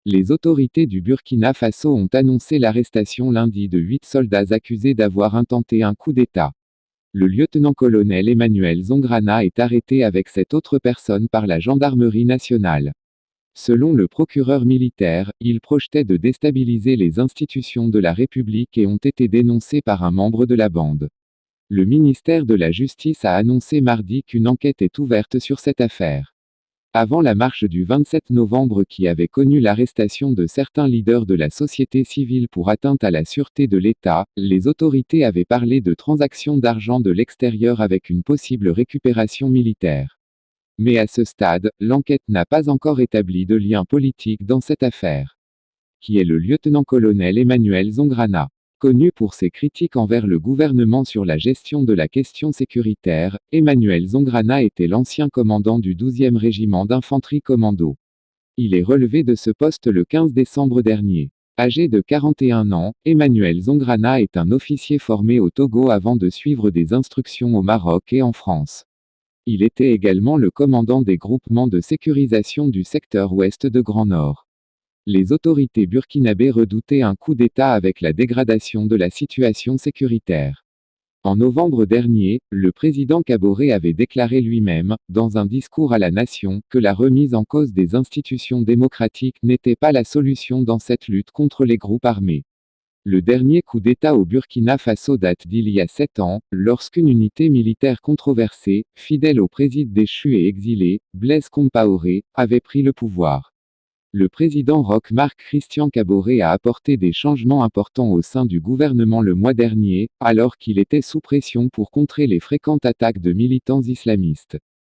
Les autorités du Burkina Faso ont annoncé l'arrestation lundi de 8 soldats accusés d'avoir intenté un coup d'État. Le lieutenant-colonel Emmanuel Zongrana est arrêté avec 7 autres personnes par la gendarmerie nationale. Selon le procureur militaire, ils projetaient de déstabiliser les institutions de la République et ont été dénoncés par un membre de la bande. Le ministère de la Justice a annoncé mardi qu'une enquête est ouverte sur cette affaire. Avant la marche du 27 novembre qui avait connu l'arrestation de certains leaders de la société civile pour atteinte à la sûreté de l'État, les autorités avaient parlé de transactions d'argent de l'extérieur avec une possible récupération militaire. Mais à ce stade, l'enquête n'a pas encore établi de lien politique dans cette affaire. Qui est le lieutenant-colonel Emmanuel Zongrana. Connu pour ses critiques envers le gouvernement sur la gestion de la question sécuritaire, Emmanuel Zongrana était l'ancien commandant du 12e régiment d'infanterie commando. Il est relevé de ce poste le 15 décembre dernier. Âgé de 41 ans, Emmanuel Zongrana est un officier formé au Togo avant de suivre des instructions au Maroc et en France. Il était également le commandant des groupements de sécurisation du secteur ouest de Grand Nord. Les autorités burkinabées redoutaient un coup d'État avec la dégradation de la situation sécuritaire. En novembre dernier, le président Kaboré avait déclaré lui-même, dans un discours à la nation, que la remise en cause des institutions démocratiques n'était pas la solution dans cette lutte contre les groupes armés. Le dernier coup d'État au Burkina Faso date d'il y a 7 ans, lorsqu'une unité militaire controversée, fidèle au président déchu et exilé, Blaise Compaoré, avait pris le pouvoir. Le président Roch-Marc Christian Kaboré a apporté des changements importants au sein du gouvernement le mois dernier, alors qu'il était sous pression pour contrer les fréquentes attaques de militants islamistes.